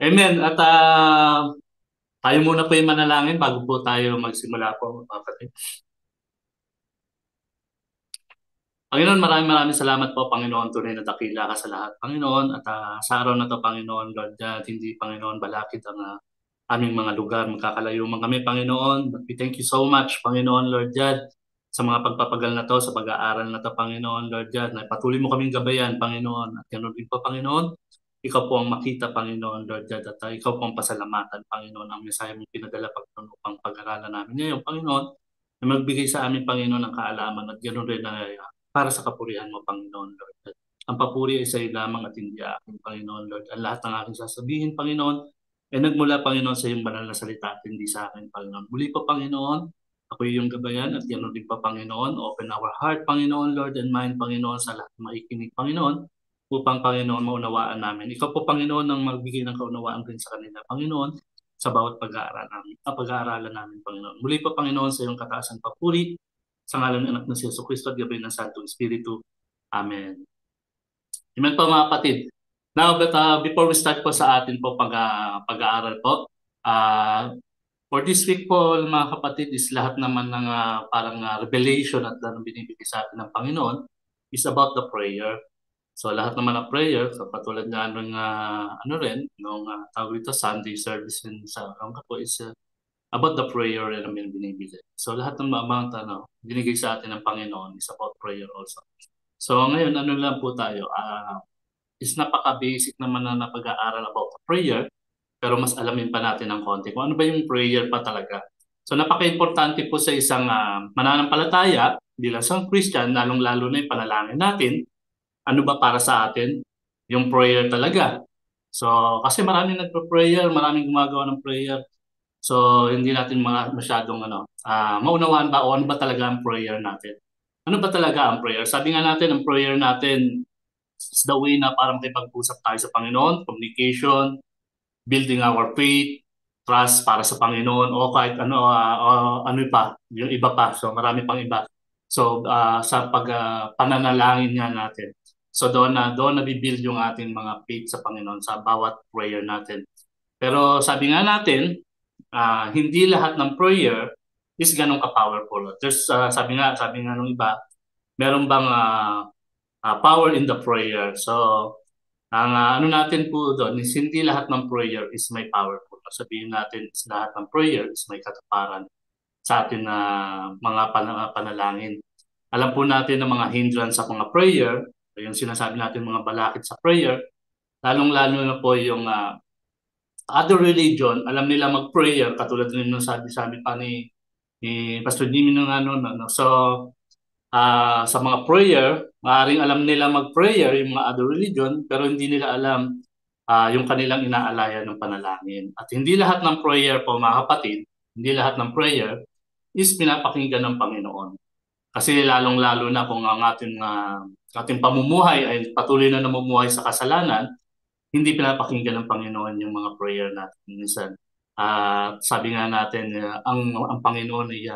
Amen. At tayo muna po yung manalangin bago po tayo magsimula po, mga kapatid. Panginoon, maraming salamat po, Panginoon. Tunay na dakila ka sa lahat, Panginoon. At sa araw na to, Panginoon, Lord, hindi, Panginoon, balakid ang aming mga lugar. Magkakalayo man kami, Panginoon. But we thank you so much, Panginoon, Lord God, sa mga pagpapagal na to, sa pag-aaral na to, Panginoon, Lord God, na patuloy mo kaming gabayan, Panginoon. At ganoon din po, Panginoon, ikaw po ang makita, Panginoon, Lord God, at ikaw po ang pasalamatan, Panginoon, ang mensahe mong pinadala, Panginoon, upang pag-aralan namin ngayon, Panginoon, na magbigay sa amin, Panginoon, ng kaalaman at ganoon rin na para sa kapurihan mo, Panginoon, Lord. At ang papuri ay sa iyo lamang at hindi akin, Panginoon, Lord. Ang lahat ng aking sasabihin, Panginoon, ay nagmula, Panginoon, sa iyong banal na salita at hindi sa akin, Panginoon. Muli pa, Panginoon, ako iyong gabayan at ganoon din pa, Panginoon. Open our heart, Panginoon, Lord, and mind, Panginoon, sa lahat ng maikinig, Panginoon, upang, Panginoon, maunawaan namin. Ikaw po, Panginoon, ang magbigay ng kaunawaan din sa kanila, Panginoon, sa bawat pag-aaralan namin, Panginoon. Muli pa, Panginoon, sa iyong kataasan papuri, sa ngalan ng anak ng si Yesu Cristo at gabay ng Santong Espiritu. Amen. Amen po, mga kapatid. Now, but before we start po sa atin po pag-aaral po, for this week po, mga kapatid, is lahat naman ng parang revelation at binibigay sa atin ng Panginoon is about the prayer. So lahat naman ng prayer, so patulad nga ng ano rin, nung tawag ito Sunday service sa Rangka po is about the prayer na namin binibigay. So lahat ng amount binigay sa atin ng Panginoon is about prayer also. So ngayon, ano lang po tayo, is napaka-basic naman na pag-aaral about prayer, pero mas alamin pa natin ng konti kung ano ba yung prayer pa talaga. So napaka-importante po sa isang mananampalataya, bilang isang Christian, lalong-lalo na yung panalangin natin, ano ba para sa atin? Yung prayer talaga. So kasi maraming nagpa-prayer, maraming gumagawa ng prayer. So hindi natin masyadong maunawaan ba o ano ba talaga ang prayer natin. Ano ba talaga ang prayer? Sabi nga natin, ang prayer natin is the way na parang makipag-usap tayo sa Panginoon, communication, building our faith, trust para sa Panginoon, o kahit ano pa, yung iba pa. So marami pang iba. So sa pananalangin nga natin. So doon na bibuild yung ating mga faith sa Panginoon sa bawat prayer natin. Pero sabi nga natin, hindi lahat ng prayer is ganun ka-powerful. There's, sabi nga nung iba, meron bang power in the prayer. So, ang ano natin po doon is hindi lahat ng prayer is may powerful. Sabihin natin is lahat ng prayer is may katuparan sa atin na mga panalangin. Alam po natin na mga hindrance sa mga prayer, yung sinasabi natin mga balakid sa prayer, lalong-lalo na po yung other religion, alam nila mag-prayer, katulad rin nung sabi pa ni Pastor Jimmy nung ano. So, sa mga prayer, maaaring alam nila mag-prayer yung mga other religion, pero hindi nila alam yung kanilang inaalaya ng panalangin. At hindi lahat ng prayer po, mga kapatid, hindi lahat ng prayer is pinapakinggan ng Panginoon. Kasi lalong-lalo na kung ang ating pamumuhay ay patuloy na namumuhay sa kasalanan, hindi pinapakinggan ng Panginoon yung mga prayer natin minsan. Sabi nga natin, ang Panginoon ay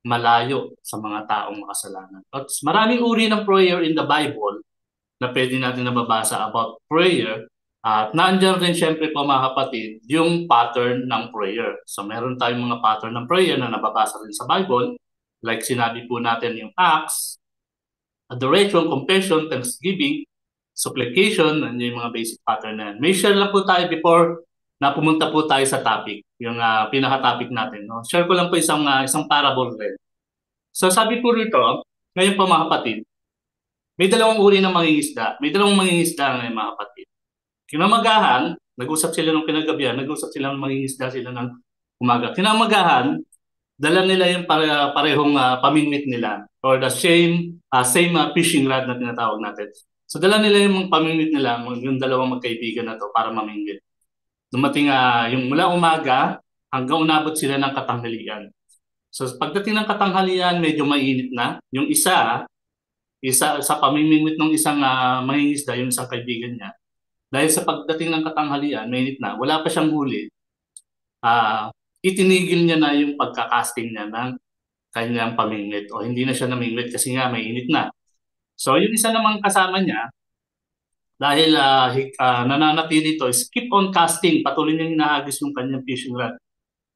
malayo sa mga taong makasalanan. At maraming uri ng prayer in the Bible na pwede natin nababasa about prayer. At nandiyan rin siyempre po, mga kapatid, yung pattern ng prayer. So meron tayong mga pattern ng prayer na nababasa rin sa Bible. Like sinabi po natin yung Acts, adoration, confession, thanksgiving, supplication, and yung mga basic pattern na yan. May share lang po tayo before na pumunta po tayo sa topic, yung pinaka-topic natin. No? Share ko lang po isang parable rin. So sabi po rito, ngayon po, mga kapatid, may dalawang uri ng mangingisda. May dalawang mangingisda ngayon, mga kapatid. Kinamagahan, nag-usap sila ng kinagabihan, nag-usap sila ng mangingisda sila ng umaga. Kinamagahan, dala nila yung parehong pamingwit nila or the same fishing rod na tinatawag natin. So dala nila yung pamingwit nila, yung dalawang magkaibigan na to para mamingwit. Dumating yung mula umaga hanggang umabot sila ng katanghalian. So pagdating ng katanghalian, medyo mainit na. Yung isa sa pamimingwit ng isang mangingisda, yung isang kaibigan niya, dahil sa pagdating ng katanghalian, mainit na, wala pa siyang huli, itinigil niya na yung pagkakasting niya ng kanyang pamingwit o hindi na siya namingwit kasi nga mainit na. So yung isa namang kasama niya, dahil nananatili ito is keep on casting, patuloy niyang hinahagis yung kanyang fishing rod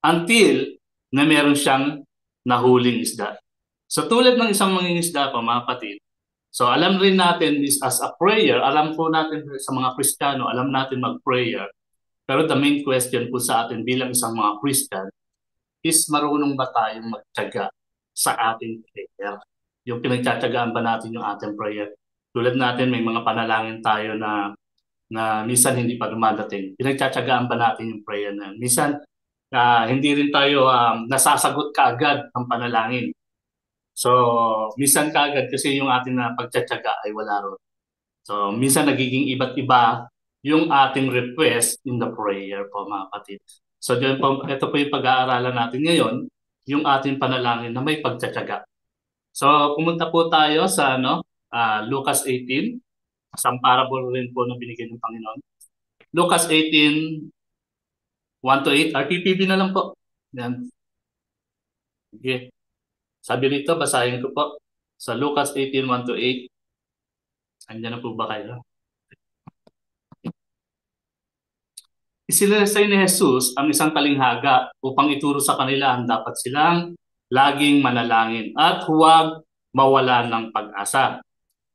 until na meron siyang nahuling isda. So tulad ng isang mangingisda pa mga kapatid, so alam rin natin this as a prayer, alam po natin sa mga Kristiyano, alam natin mag-prayer. Pero the main question po sa atin bilang isang mga Christian is marunong ba tayong magtiyaga sa ating prayer? Yung pinagtatiyagaan ba natin yung ating prayer? Tulad natin may mga panalangin tayo na minsan hindi pa dumadating. Pinagtatiyagaan ba natin yung prayer na minsan hindi rin tayo nasasagot kaagad ang panalangin. So, minsan kaagad kasi yung ating pagtsatsaga ay wala ron. So, minsan nagiging iba't iba yung ating request in the prayer po mga kapatid. So, ito po yung pag-aaralan natin ngayon, yung ating panalangin na may pagtsatsaga. So, pumunta po tayo sa Lucas 18, isang parable rin po na binigay ng Panginoon. Lucas 18, 1 to 8, RTPB na lang po. Yan. Okay. Sabi rito, basahin ko po. Sa Lucas 18, 1 to 8. Andiyan na po ba kayo? Isinisay ni Jesus ang isang talinghaga upang ituro sa kanila ang dapat silang laging manalangin at huwag mawalan ng pag-asa.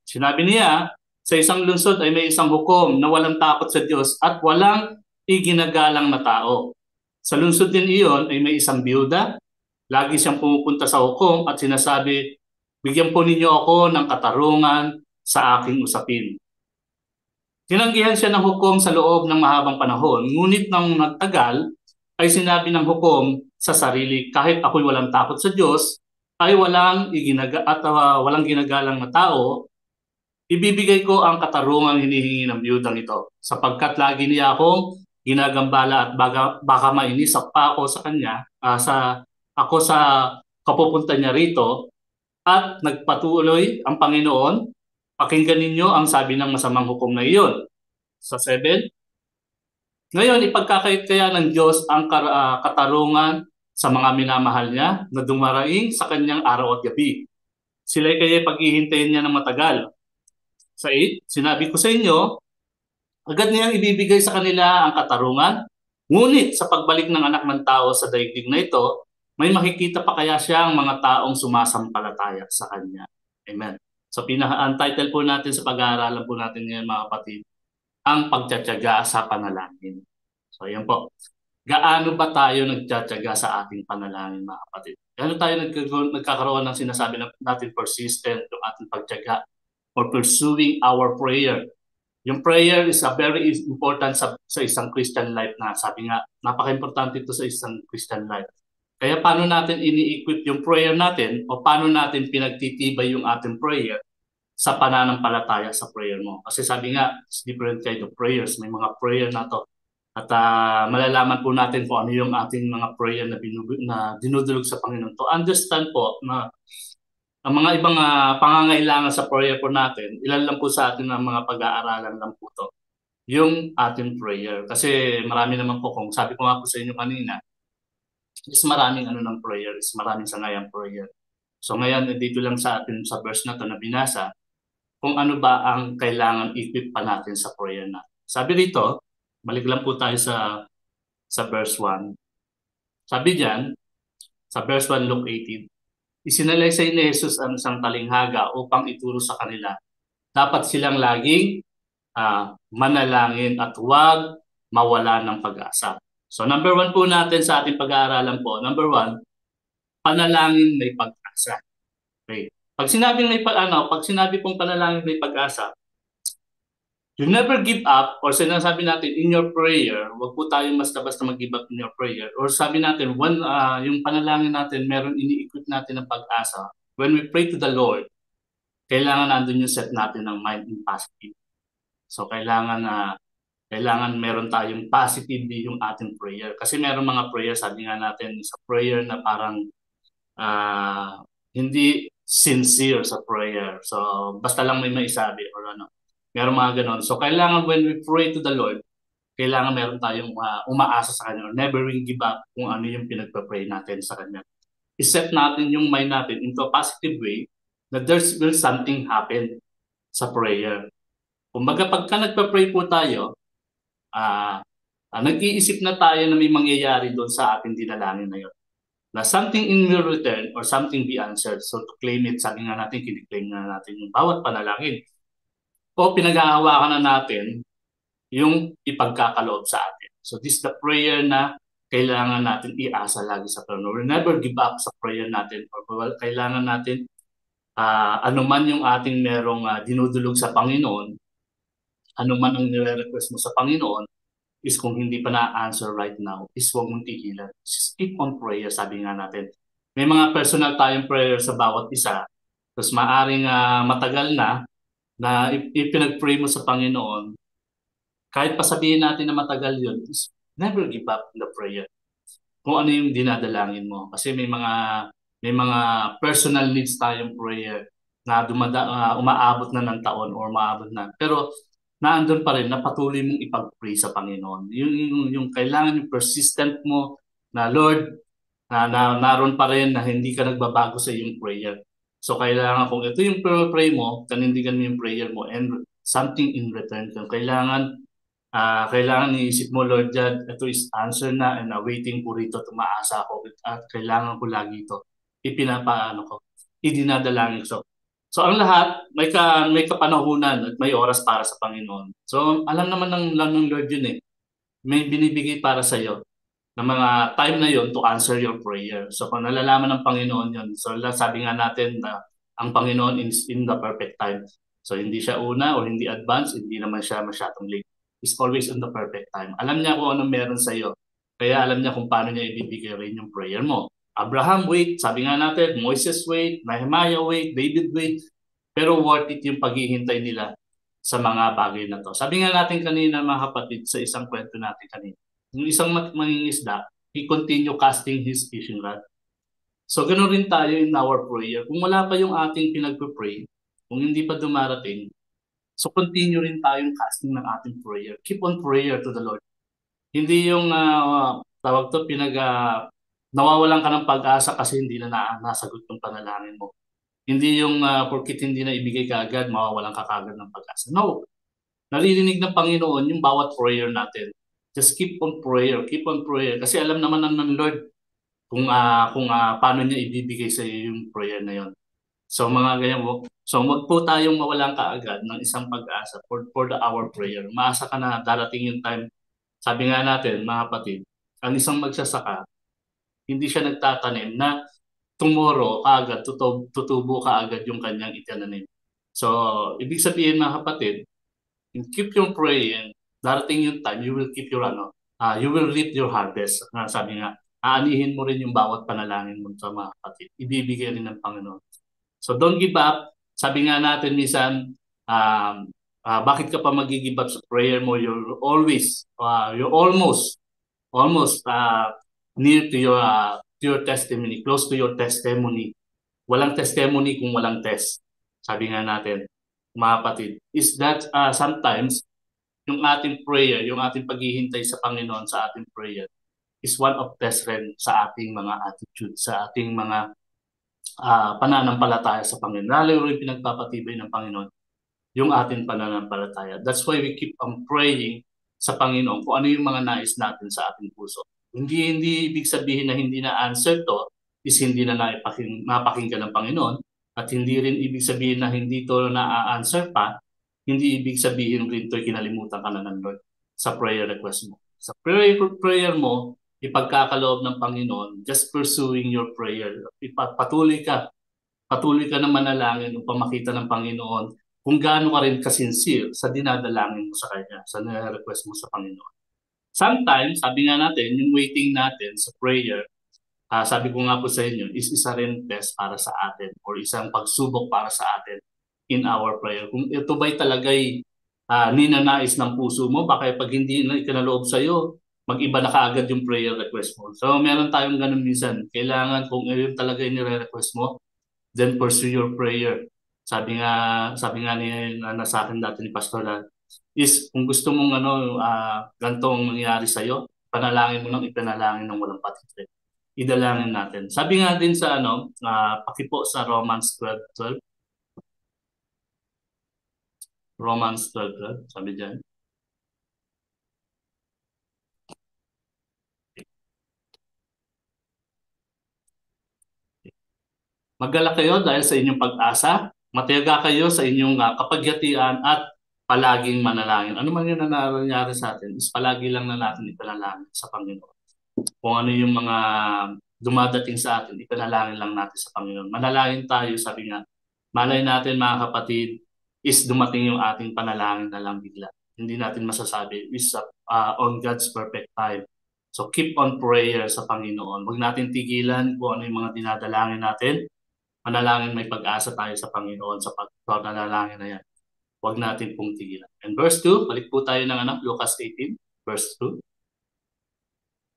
Sinabi niya, sa isang lungsod ay may isang hukom na walang takot sa Diyos at walang iginagalang na tao. Sa lungsod din iyon ay may isang biyuda. Lagi siyang pumupunta sa hukom at sinasabi, bigyan po ninyo ako ng katarungan sa aking usapin. Tinanggihan siya ng hukom sa loob ng mahabang panahon, ngunit nang nagtagal ay sinabi ng hukom sa sarili, kahit ako'y walang takot sa Diyos, ay walang ginagalang na tao, ibibigay ko ang katarungang hinihingi ng biyudang ito, sapagkat lagi niya akong ginagambala at baka mainis pa ako sa kanya, ako sa kapupunta niya rito, at nagpatuloy ang Panginoon. Pakinggan ninyo ang sabi ng masamang hukom na iyon. Sa 7, ngayon ipagkakait kaya ng Diyos ang katarungan sa mga minamahal niya na dumaraing sa kanyang araw at gabi. Sila'y kaya paghihintayin niya ng matagal. Sa 8, sinabi ko sa inyo, agad niyang ibibigay sa kanila ang katarungan, ngunit sa pagbalik ng anak ng tao sa daigdig na ito, may makikita pa kaya siyang mga taong sumasampalataya sa kanya. Amen. So ang title po natin sa pag-aaralan po natin ngayon mga kapatid, ang pagtsatsaga sa panalangin. So yan po. Gaano ba tayo nagtsatsaga sa ating panalangin mga kapatid? Gaano tayo nagkakaroon ng sinasabi natin persistent yung ating pagtsaga or pursuing our prayer? Yung prayer is a very important sa isang Christian life na sabi nga, napaka-importante ito sa isang Christian life. Kaya paano natin ini-equip yung prayer natin o paano natin pinagtitibay yung ating prayer sa pananampalataya sa prayer mo. Kasi sabi nga, it's different kind of prayers. May mga prayer na to. At malalaman po natin kung ano yung ating mga prayer na dinudulog sa Panginoon. To understand po na ang mga ibang pangangailangan sa prayer po natin, ilan lang po sa atin ang mga pag-aaralan lang po to. Yung ating prayer. Kasi marami naman po, kung sabi ko nga po sa inyo kanina, is maraming ng prayer, is maraming sangayang prayer. So ngayon, dito lang sa atin sa verse na to na binasa, kung ano ba ang kailangan equip pa natin sa prayer na. Sabi dito, balik lang po tayo sa verse 1. Sabi diyan, sa verse 1, Luke 18, isinalaysay ni Jesus ang isang talinghaga upang ituro sa kanila. Dapat silang laging manalangin at huwag mawala ng pag-asa. So number 1 po natin sa ating pag-aaralan po, number 1, panalangin may pag-asa. Okay. Pag sinabi pong panalangin may pag-asa, you never give up, or sinasabi natin in your prayer, wag po tayong basta-basta mag-give up in your prayer. Or sabi natin, yung panalangin natin, meron ini-equip natin ng pag-asa. When we pray to the Lord, kailangan nandun yung set natin ng mind in positive. So kailangan meron tayong positively yung ating prayer. Kasi meron mga prayer, sabi nga natin, sa prayer na parang hindi sincere sa prayer. So, basta lang may maisabi or ano. Meron mga ganon. So, kailangan when we pray to the Lord, kailangan meron tayong umaasa sa Kanya or never will give up kung ano yung pinagpa-pray natin sa Kanya. I-set natin yung mind natin into a positive way that there's will something happen sa prayer. Kumbaga pagka nagpa-pray po tayo, ah nag-iisip na tayo na may mangyayari doon sa ating dinalangin na yun. Na something in will return or something be answered. So to claim it, sabi nga natin, kiniklaim na natin yung bawat panalangin. O pinag-aahawakan na natin yung ipagkakaloob sa atin. So this is the prayer na kailangan natin iasa lagi sa Panginoon. We never give up sa prayer natin. Or kailangan natin, anuman yung ating merong dinudulog sa Panginoon, anuman ang nire-request mo sa Panginoon, is kung hindi pa na-answer right now, is huwag mong tigilan. Just keep on prayer, sabi nga natin. May mga personal tayong prayer sa bawat isa. Tapos maaring matagal na ipinag-pray mo sa Panginoon, kahit pa sabihin natin na matagal yun, is never give up the prayer. Kung ano yung dinadalangin mo. Kasi may mga personal needs tayong prayer na umaabot na ng taon or umaabot na. Pero naandun pa rin na patuloy mong ipag-pray sa Panginoon. Yung kailangan yung persistent mo na Lord, naroon pa rin na hindi ka nagbabago sa iyong prayer. So kailangan kung ito yung pray mo, kanindigan mo yung prayer mo and something in return. Kailangan iisip mo, Lord God, ito is answer na and awaiting po rito, tumaasa ako at kailangan ko lagi ito. Ipinapaano ko, idinadalangin ko. So ang lahat, may kapanahunan at may oras para sa Panginoon. So alam naman ng Lord yun eh. May binibigay para sa iyo ng mga time na yon to answer your prayer. So kung nalalaman ng Panginoon yun, so sabi nga natin na ang Panginoon is in the perfect time. So hindi siya una or hindi advance, hindi naman siya masyadong late. Is always in the perfect time. Alam niya kung anong meron sa iyo. Kaya alam niya kung paano niya ibibigay rin yung prayer mo. Abraham wait, sabi nga natin, Moses wait, Nehemiah wait, David wait, pero worth it yung paghihintay nila sa mga bagay na to. Sabi nga natin kanina mga kapatid sa isang kwento natin kanina, yung isang mangingisda, he continue casting his fishing rod. So ganoon rin tayo in our prayer. Kung wala pa yung ating pinagpe-pray, kung hindi pa dumarating, so continue rin tayong casting ng ating prayer. Keep on prayer to the Lord. Hindi yung tawag to nawawalan ka ng pag-asa kasi hindi na nasagot yung panalangin mo. Hindi yung porkit hindi na ibigay kaagad, mawawalan ka kaagad ng pag-asa. No. Naririnig ng Panginoon yung bawat prayer natin. Just keep on prayer, keep on prayer. Kasi alam naman ng Lord kung paano niya ibibigay sa iyo yung prayer na yon. So mga ganyan po. So wag po tayong mawalan kaagad ng isang pag-asa for our prayer. Maasa ka na darating yung time. Sabi nga natin, mga kapatid, ang isang magsasaka, hindi siya nagtatanim na tomorrow kaagad tutubo kaagad yung kanyang itinanim. So, ibig sabihin mga kapatid, keep your praying, darating yung time, you will reap your harvest. Sabi nga, aanihin mo rin yung bawat panalangin mo sa mga kapatid. Ibibigay rin ng Panginoon. So don't give up. Sabi nga natin minsan, bakit ka pa mag-give up sa prayer mo? You're almost near to your testimony, close to your testimony. Walang testimony kung walang test. Sabi nga natin, mga kapatid, is that sometimes yung ating prayer, yung ating paghihintay sa Panginoon sa ating prayer is one of test rin sa ating mga attitude, sa ating mga pananampalataya sa Panginoon. Lalo rin pinagpapatibay ng Panginoon yung ating pananampalataya. That's why we keep on praying sa Panginoon kung ano yung mga nais natin sa ating puso. Hindi ibig sabihin na hindi na answer to is hindi na napakinggan ng Panginoon at hindi rin ibig sabihin na hindi to na-answer pa, hindi ibig sabihin rin to kinalimutan ka na ng Lord sa prayer request mo. Sa prayer mo, ipagkakaloob ng Panginoon, just pursuing your prayer. Patuloy ka na manalangin upang makita ng Panginoon kung gaano ka rin kasincere sa dinadalangin mo sa Kanya, sa nire-request mo sa Panginoon. Sometimes, sabi nga natin, yung waiting natin sa prayer, sabi ko nga po sa inyo, is isa rin test para sa atin or isang pagsubok para sa atin in our prayer. Kung ito ba'y talagay ninanais ng puso mo, baka pag hindi na ikinaloob sa'yo, mag-iba na kaagad yung prayer request mo. So meron tayong ganun minsan. Kailangan kung yun talaga yung nire-request mo, then pursue your prayer. Sabi nga ni sa akin dati ni Pastor is kung gusto mong gantong mangyari sa iyo, panalangin mo nang ipanalangin ng walang patid. Idalangin natin. Sabi nga din sa pakipo sa Romans 12:12. Romans 12, sabi dyan. Magalak kayo dahil sa inyong pag-asa, matiyaga kayo sa inyong kapagyatian at palaging manalangin. Ano man yung nangyari sa atin, is palagi lang na natin ipanalangin sa Panginoon. Kung ano yung mga dumadating sa atin, ipanalangin lang natin sa Panginoon. Manalangin tayo, sabi nga, malay natin mga kapatid, is dumating yung ating panalangin na lang bigla. Hindi natin masasabi, is on God's perfect time. So keep on prayer sa Panginoon. Huwag natin tigilan kung ano yung mga dinadalangin natin. Manalangin, may pag-asa tayo sa Panginoon sa pagpanalangin na yan. Huwag natin pong tigilan. And verse 2, balik po tayo ng Lucas 18, verse 2.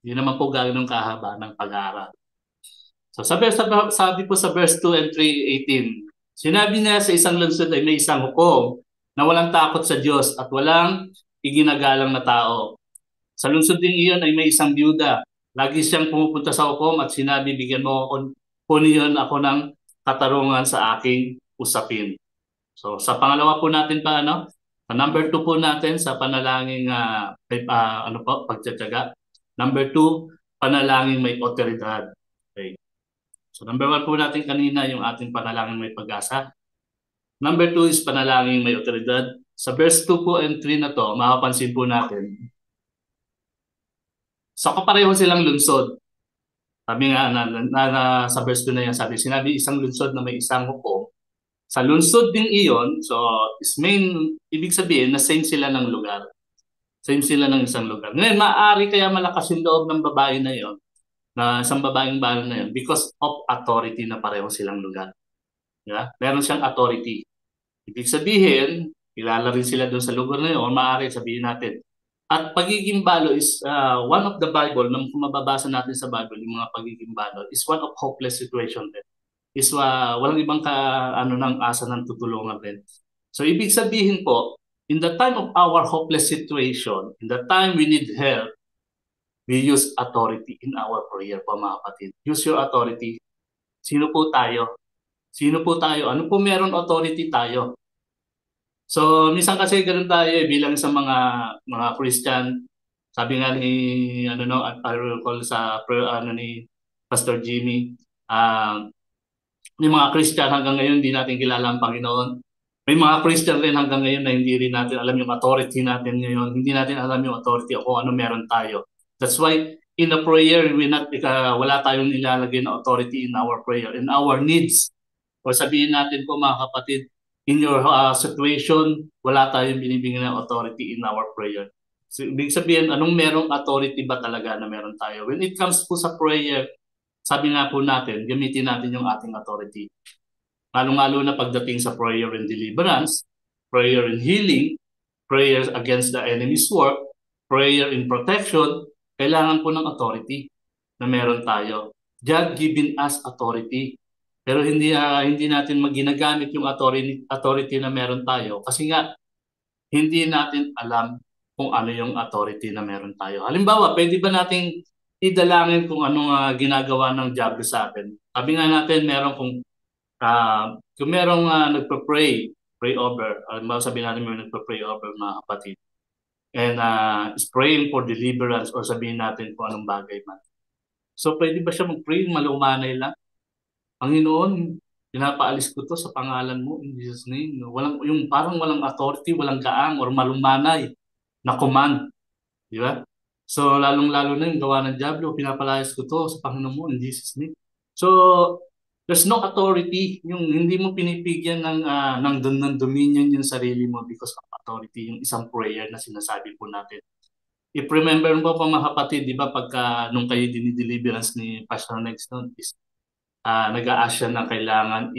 Hindi naman po gano'ng kahaba ng pag-aaral. So sabi po sa verse 2 and 3:18, sinabi niya sa isang lungsod ay may isang hukom na walang takot sa Diyos at walang iginagalang na tao. Sa lungsod ding iyon ay may isang byuda. Lagi siyang pumupunta sa hukom at sinabi, bigyan mo ako, puniyon ako ng katarungan sa aking usapin. So sa pangalawa po natin pa, number 2 po natin sa panalangin pagtitiyaga. Number 2, panalangin may otoridad. Okay. So number 1 po natin kanina yung ating panalangin may pag-asa. Number 2 is panalangin may otoridad. Sa verse 2 po and 3 na to, mapapansin po natin, so kapareho silang lungsod. Sabi nga sa verse 2 na yan, sinabi isang lungsod na may isang hukom. Sa lungsod din iyon, so ibig sabihin na same sila ng lugar. Same sila ng isang lugar. Ngayon, maaari kaya malakas yung loob ng babae na yon, na isang babaeng bayan na yon, because of authority na pareho silang lugar. Diba? Meron siyang authority. Ibig sabihin, kilala rin sila doon sa lugar na yon, maaari sabihin natin. At pagiging balo is one of the Bible, nung mababasa natin sa Bible, yung mga pagiging balo, is one of hopeless situation din. Is walang ibang ng asa ng tutulungan din. So ibig sabihin po, in the time of our hopeless situation, in the time we need help, we use authority in our prayer po mga kapatid. Use your authority. Sino po tayo? Sino po tayo? Ano po meron authority tayo? So minsan kasi ganun tayo bilang sa mga Christian. Sabi nga ni I recall sa ni Pastor Jimmy, may mga Christian hanggang ngayon hindi natin kilala ang Panginoon. May mga Christian rin hanggang ngayon na hindi rin natin alam yung authority natin ngayon. Hindi natin alam yung authority o ano meron tayo. That's why in a prayer, wala tayong nilalagay na authority in our prayer, in our needs. O sabihin natin po mga kapatid, in your situation, wala tayong binibigyan ng authority in our prayer. So, ibig sabihin, anong merong authority ba talaga na meron tayo? When it comes po sa prayer, sabi nga po natin, gamitin natin yung ating authority. Lalo-lalo na pagdating sa prayer and deliverance, prayer and healing, prayer against the enemy's work, prayer in protection, kailangan po ng authority na meron tayo. God given us authority. Pero hindi natin maginagamit yung authority na meron tayo kasi nga hindi natin alam kung ano yung authority na meron tayo. Halimbawa, pwede ba nating idalangin kung anong ginagawa ng diablo sa atin? Sabi nga natin, kung merong pray over, sabihin natin may nagpa-pray over mga kapatid, and is praying for deliverance or sabihin natin kung anong bagay man. So pwede ba siya mag-pray, malumanay lang? Panginoon, pinapaalis ko to sa pangalan mo in Jesus' name. Yung parang walang authority, walang gaang or malumanay na command. Di ba? So lalong-lalo na yung gawa ng diablo, pinapalayas ko to sa Panginoon mo in Jesus' name. So there's no authority, yung hindi mo pinipigyan ng dominion yung sarili mo because of authority, yung isang prayer na sinasabi po natin. If remember mo po mga kapatid, di ba nung kayo dinideliverance ni Pastor Next noon is nag-a-ask siya na kailangan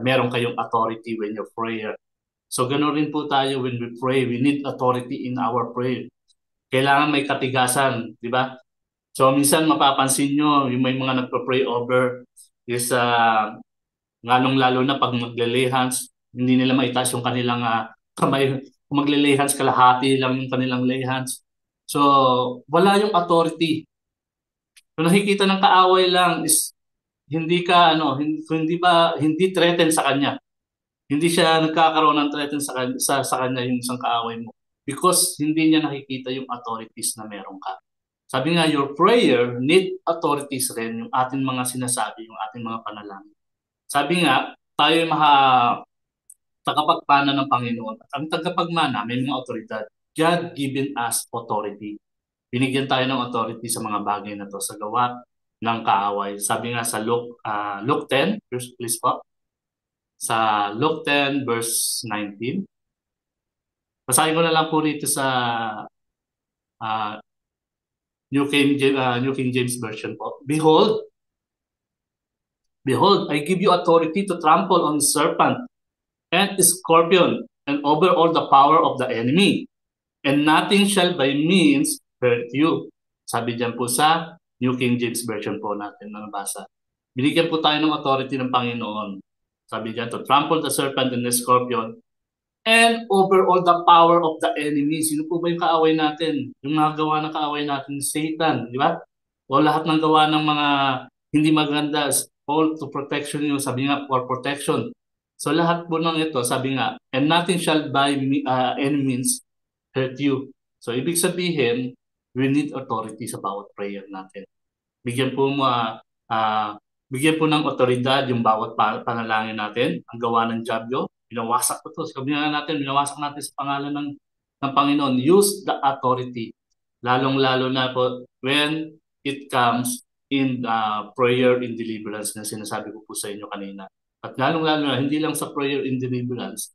meron kayong authority when you prayer. So ganoon rin po tayo when we pray, we need authority in our prayer. Kailangan may katigasan, di ba? So minsan mapapansin nyo, yung may mga nagpa-pray over is lalong-lalo na pag magle-lay hands, hindi nila maitaas yung kanilang kamay. Kung magle-lay hands, kalahati lang yung kanilang lay hands. So wala yung authority. Kung nakikita ng kaaway lang is hindi threaten sa kanya. Hindi siya nagkakaroon ng threaten sa kanya yung isang kaaway mo because hindi niya nakikita yung authorities na meron ka. Sabi nga, your prayer need authorities rin yung ating mga sinasabi, yung ating mga panalangin. Sabi nga, tayo ay tagapagpana ng Panginoon. At ang tagapagmana, may mga otoridad. God given us authority. Binigyan tayo ng authority sa mga bagay na to sa gawa ng kaaway. Sabi nga sa Luke 10, please po. Sa Luke 10 verse 19. Basahin ko na lang po rito sa uh, New King James Version po. Behold, I give you authority to trample on serpent and scorpion and over all the power of the enemy. And nothing shall by means hurt you. Sabi dyan po sa New King James Version po natin na nabasa. Binigyan po tayo ng authority ng Panginoon. Sabi dyan, to trample the serpent and the scorpion and over all the power of the enemy. Sino po ba yung kaaway natin? Yung nagawa ng kaaway natin, Satan, di ba? O lahat ng gawa ng mga hindi maganda, all to protection you, sabi nga, for protection. So lahat po ng ito, sabi nga, and nothing shall by any means hurt you. So ibig sabihin, we need authority sa bawat prayer natin. Bigyan po mo bigyan po ng otoridad yung bawat panalangin natin. Ang gawa ng Diablo, binawasak ko to. Sabi nga natin, binawasak natin sa pangalan ng Panginoon. Use the authority. Lalong-lalo na po when it comes in prayer in deliverance na sinasabi ko po sa inyo kanina. At lalong-lalo na, hindi lang sa prayer in deliverance,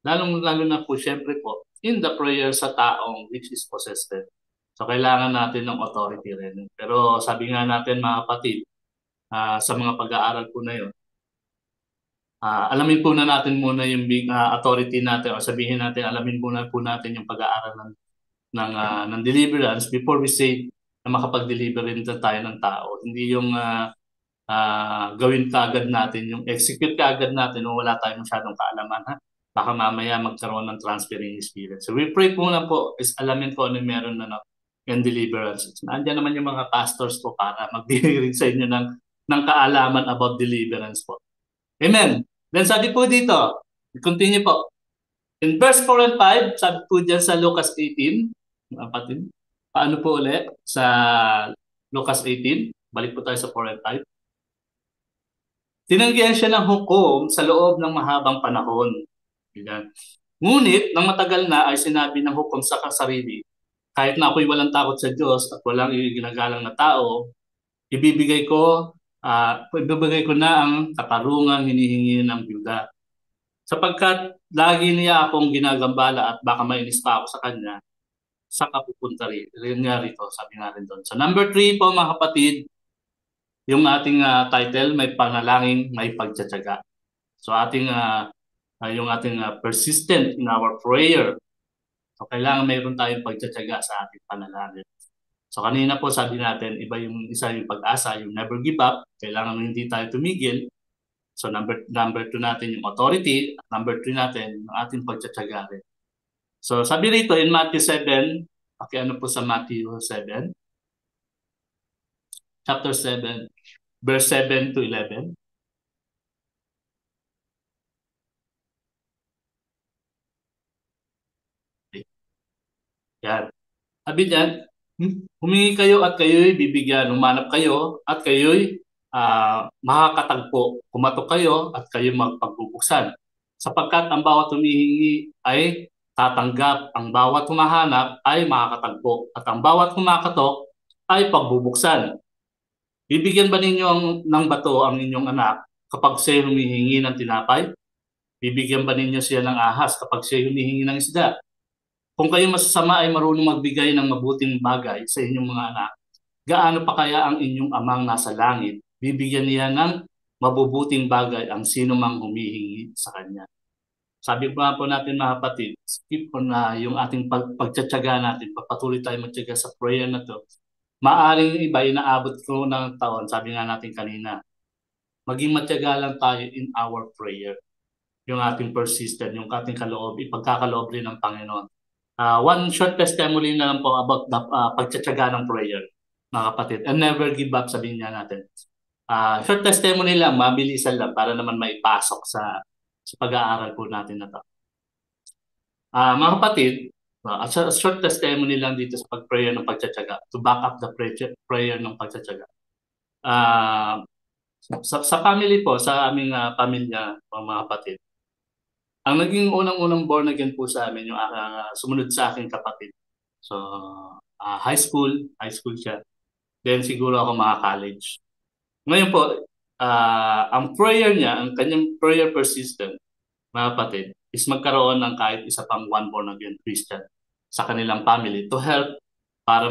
lalong-lalo na po, syempre po, in the prayer sa taong which is possessed. So, kailangan natin ng authority rin. Pero sabi nga natin, mga kapatid, sa mga pag-aaral po na yun, alamin po na natin muna yung authority natin o sabihin natin, alamin muna po natin yung pag-aaral ng deliverance before we say na makapag-deliver rin tayo ng tao. Hindi yung gawin kaagad natin, yung execute kaagad natin nung wala tayong masyadong kaalaman. Baka mamaya magkaroon ng transferring experience. So we pray po na po is alamin po ano meron na yung deliverance. Nandiyan naman yung mga pastors po para magbigay rin sa inyo ng kaalaman about deliverance po. Amen. Then sabi po dito, continue po. In verse 4 and 5, sabi po dyan sa Lucas 18, kapatid, paano po ulit sa Lucas 18? Balik po tayo sa 4 and 5. Tinanggihan siya ng hukom sa loob ng mahabang panahon. Ngunit, nang matagal na ay sinabi ng hukom sa kasarili, kahit na ako'y walang takot sa Diyos at walang ginagalang na tao, ibibigay ko na ang katarungang hinihingi ng byuda. Sapagkat lagi niya akong ginagambala at baka mainis pa ako sa kanya, sa kapupunta rin nga rito, sabi nga rin doon. So number 3 po mga kapatid, yung ating title, may panalangin, may pagtsatsaga. So yung ating persistent in our prayer. So kailangan mayroon tayong pagtsatsaga sa ating panalangin. So kanina po sabi natin, isa yung pag-asa, yung never give up, kailangan hindi tayo tumigil. So number 2 natin yung authority, at number 3 natin yung ating pagtsatsaga rin. So sabi rito in Matthew 7, pakiano po sa Matthew 7, chapter 7, verse 7 to 11. Yan. Sabi diyan, humingi kayo at kayo'y bibigyan, humanap kayo at kayo'y makakatagpo, kumatok kayo at kayo'y magpagbubuksan. Sapagkat ang bawat humihingi ay tatanggap, ang bawat humahanap ay makakatagpo, at ang bawat kumakatok ay pagbubuksan. Bibigyan ba ninyo ng bato ang inyong anak kapag siya humihingi ng tinapay? Bibigyan ba ninyo siya ng ahas kapag siya humihingi ng isda? Kung kayo masasama ay marunong magbigay ng mabuting bagay sa inyong mga anak, gaano pa kaya ang inyong amang nasa langit, bibigyan niya ng mabubuting bagay ang sino mang humihingi sa kanya. Sabi po natin mga kapatid, skip ko na yung ating pagtsatsaga natin, papatuloy tayo magtsaga sa prayer na to. Maaring iba, inaabot ko ng taon, sabi nga natin kanina, maging matyaga lang tayo in our prayer. Yung ating persistent, yung ating kaloob, ipagkakaloob rin ng Panginoon. One short testimony na lang po about the pagtsatsaga ng prayer, mga kapatid. And never give up, sabihin niya natin. Short testimony lang, mabilisan lang para naman maipasok sa sa pag-aaral po natin na to. Mga kapatid, a short testimony lang dito sa pag-prayer ng pagtsatsaga, to back up the prayer ng pagtsatsaga. Ah, sa family po, sa aming pamilya, mga kapatid, ang naging unang-unang born again po sa amin, yung sumunod sa aking kapatid. So, high school siya. Then siguro ako mga college. Ngayon po, ang prayer niya, ang kanyang prayer persistent, mga kapatid, is magkaroon ng kahit isa pang one born again Christian sa kanilang family to help para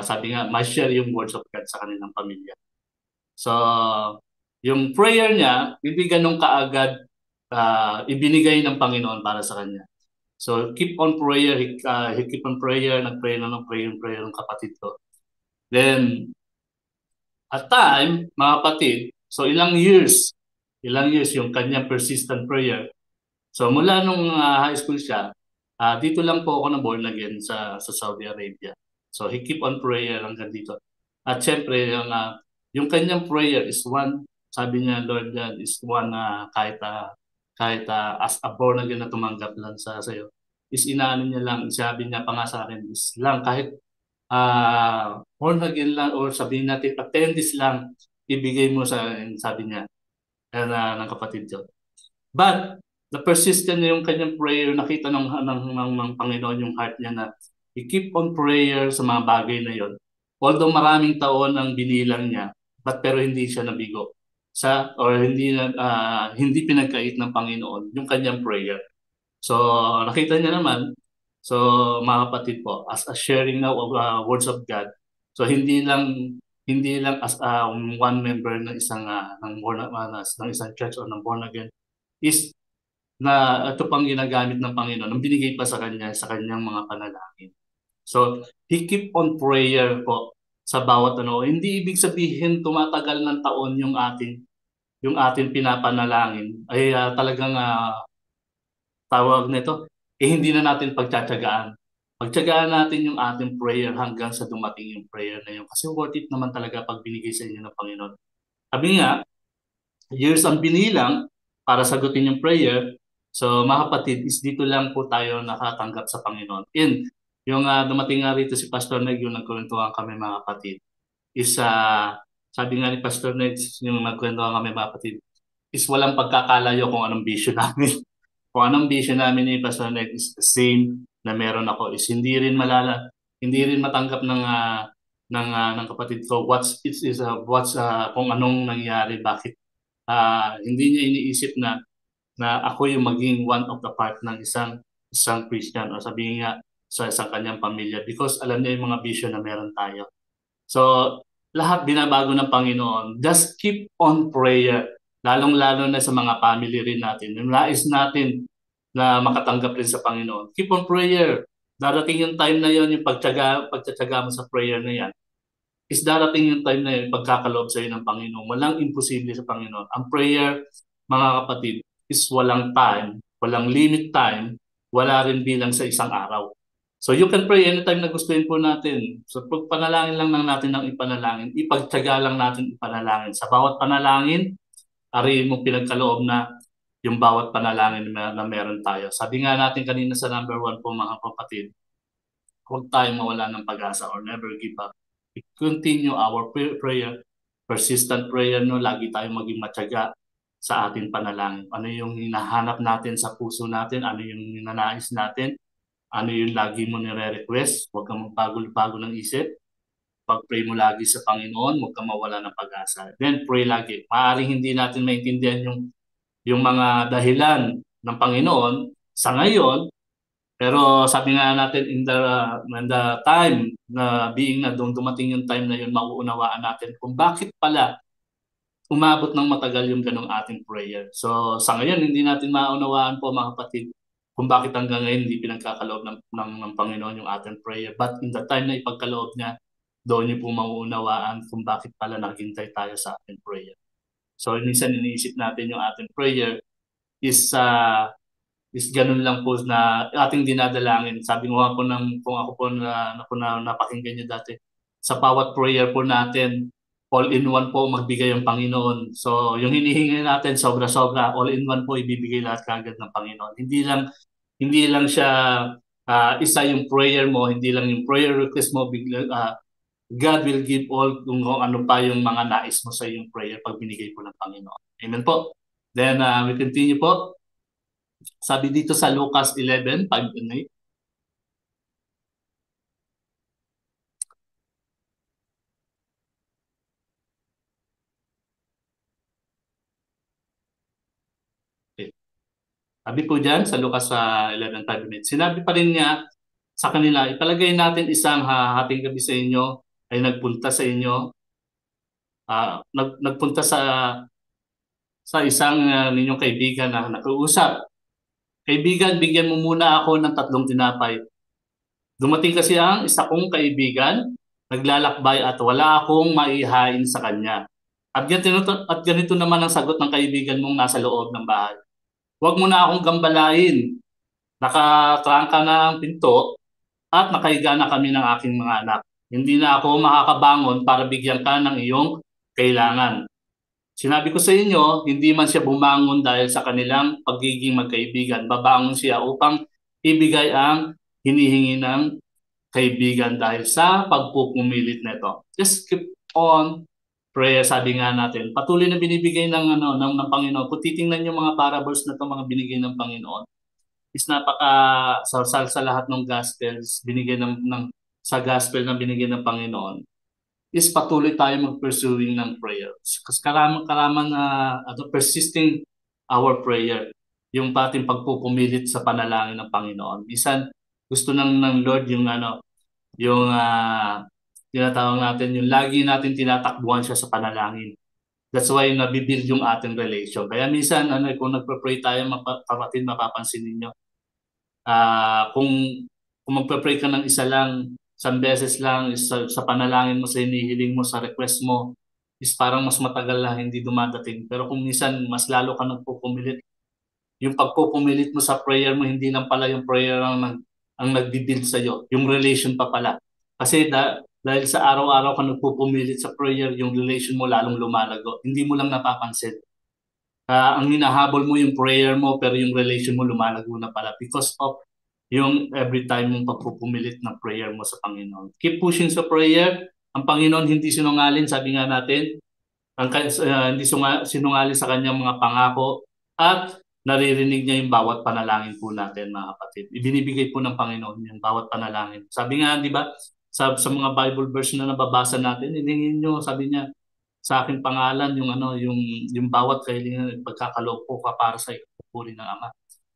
sabi nga, ma-share yung words of God sa kanilang pamilya. So, yung prayer niya, hindi ganun kaagad ibinigay ng Panginoon para sa kanya. So, keep on prayer. He keep on prayer. Nag-pray na ng prayer ng kapatid ko. Then, at time, mga kapatid, so ilang years yung kanyang persistent prayer. So, mula nung high school siya, dito lang po ako na born again sa Saudi Arabia. So, he keep on prayer hanggang dito. At syempre, yung kanyang prayer is one, sabi niya, Lord God, is one kahit as a born again na tumanggap lang sa sayo, is inaano niya lang, sabi niya pa nga sa akin, is lang kahit born again lang or sabihin natin attendees lang, ibigay mo sa akin, sabi niya, ng kapatid ko. But, the persistent na yung kanyang prayer, nakita ng Panginoon yung heart niya na i-keep on prayer sa mga bagay na yon. Although maraming taon ang binilang niya, pero hindi siya nabigo or hindi pinagkait ng Panginoon yung kanyang prayer. So nakita niya naman, so mga kapatid po, as a sharing now of words of God, so hindi lang as one member ng isang ng isang church or ng born again, is na ito pang ginagamit ng Panginoon, ang binigay pa sa kanya sa kanyang mga panalangin. So, he keep on prayer po sa bawat Hindi ibig sabihin tumatagal ng taon yung ating pinapanalangin ay talagang tawag nito, hindi na natin pagtsatsagaan. Pagtsagaan natin yung ating prayer hanggang sa dumating yung prayer na yun. Kasi worth it naman talaga pag binigay sa inyo ng Panginoon. Sabi nga, years ang binilang para sagutin yung prayer. So mga kapatid, is dito lang po tayo nakatanggap sa Panginoon. And yung dumating nga rito si Pastor Neg, yung nagkwentuhan kami mga kapatid, is sabi nga ni Pastor Neg, yung nagkwentuhan kami mga kapatid, is walang pagkakalayo kung anong vision namin. Kung anong vision namin ni Pastor Neg is the same na meron ako, is hindi rin matanggap ng kapatid ko what's kung anong nangyari, bakit hindi niya iniisip na ako yung maging one of the part ng isang Christian o sabihin nga sa isang kanyang pamilya, because alam niya yung mga vision na meron tayo. So, lahat binabago ng Panginoon. Just keep on prayer. Lalong-lalo na sa mga family rin natin. Yung nais natin na makatanggap rin sa Panginoon. Keep on prayer. Darating yung time na yon, yung pagtsatsaga mo sa prayer na yan, is darating yung time na yun, pagkakaloob sa iyo ng Panginoon. Walang imposible sa Panginoon. Ang prayer, mga kapatid, is walang time, walang limit time, wala rin bilang sa isang araw. So you can pray anytime na gustuhin po natin. So pag panalangin lang natin ng ipanalangin, ipagtyaga lang natin ipanalangin. Sa bawat panalangin, ariin mo pinagkaloob na yung bawat panalangin na meron tayo. Sabi nga natin kanina sa number 1 po mga kapatid, huwag tayong mawala ng pag-asa or never give up. We continue our prayer, persistent prayer, lagi tayong maging matyaga sa ating panalangin. Ano yung hinahanap natin sa puso natin, ano yung ninanais natin, ano yung lagi mo nire-request, huwag kang magbago-bago ng isip. Pag-pray mo lagi sa Panginoon, huwag kang mawala ng pag-asa. Then pray lagi. Maaaring hindi natin maintindihan yung mga dahilan ng Panginoon sa ngayon, pero sabi nga natin in the time na being na dumating yung time na yun, mauunawaan natin kung bakit pala umabot ng matagal yung ganong ating prayer. So sa ngayon, hindi natin maunawaan po mga kapatid kung bakit hanggang ngayon hindi pinagkakaloob ng Panginoon yung ating prayer. But in the time na ipagkaloob niya, doon niyo po mauunawaan kung bakit pala naghintay tayo sa ating prayer. So minsan iniisip natin yung ating prayer is ganun lang po na ating dinadalangin. Sabi ko nga po kung ako po napakinggan niyo dati, sa bawat prayer po natin, all-in-one po magbigay ang Panginoon. So, yung hinihingi natin sobra-sobra, all-in-one po ibibigay lahat kagad ng Panginoon. Hindi lang siya isa yung prayer mo, hindi lang yung prayer request mo, bigla God will give all kung ano pa yung mga nais mo sa yung prayer pag binigay po ng Panginoon. Amen po. Then we continue po. Sabi dito sa Lucas 11:5 and 8. Okay. Sabi po dyan sa Lucas 11:5 and 8. Sinabi pa rin niya sa kanila, ipalagay natin isang hating gabi sa inyo ay nagpunta sa inyo, nagpunta sa isang ninyong kaibigan na nakiusap. Kaibigan, bigyan mo muna ako ng 3 tinapay. Dumating kasi ang isa kong kaibigan, naglalakbay at wala akong maihain sa kanya. At ganito naman ang sagot ng kaibigan mong nasa loob ng bahay. Huwag mo na akong gambalain. Nakatrangka na ang pinto at nakahiga na kami ng aking mga anak. Hindi na ako makakabangon para bigyan ka ng iyong kailangan. Sinabi ko sa inyo, hindi man siya bumangon dahil sa kanilang pagiging magkaibigan. Babangon siya upang ibigay ang hinihingi ng kaibigan dahil sa pagpupumilit nito. Just keep on prayer, sabi nga natin. Patuloy na binibigay ng Panginoon. Kung titingnan yung mga parables na to, mga binigay ng Panginoon, is napaka sa lahat ng gospels binigay sa gospel na binigay ng Panginoon is patuloy tayo mag-pursuing ng prayers. Kasi karaman na persisting our prayer, yung pating pagpupumilit sa panalangin ng Panginoon. Minsan gusto ng Lord yung tinatawag natin, yung lagi natin tinatakbuhan siya sa panalangin. That's why nabibuild yung ating relation. Kaya minsan kung nagpe-pray tayo, kapatid, mapapansin niyo, kung magpe-pray ka ng isa lang, isang beses lang sa panalangin mo, sa hinihiling mo, sa request mo, is parang mas matagal na hindi dumadating. Pero kung minsan mas lalo ka nagpupumilit, yung pagpupumilit mo sa prayer mo, hindi lang pala yung prayer ang nagbibuild sa'yo, yung relation pa pala. Kasi dahil sa araw-araw ka nagpupumilit sa prayer, yung relation mo lalong lumalago. Hindi mo lang napapansin. Ang hinahabol mo yung prayer mo, pero yung relation mo lumalago na pala because of yung every time mong pagpupumilit ng prayer mo sa Panginoon. Keep pushing sa prayer. Ang Panginoon hindi sinungaling, sabi nga natin, hindi sinungaling sa kanyang mga pangako at naririnig niya yung bawat panalangin po natin, mga kapatid. Ibinibigay po ng Panginoon yung bawat panalangin. Sabi nga, di ba, sa mga Bible verse na nababasa natin, hilingin nyo, sabi niya, sa aking pangalan, yung bawat kahilingan, pagkakaloob ko pa para sa ikapupuri ng Ama.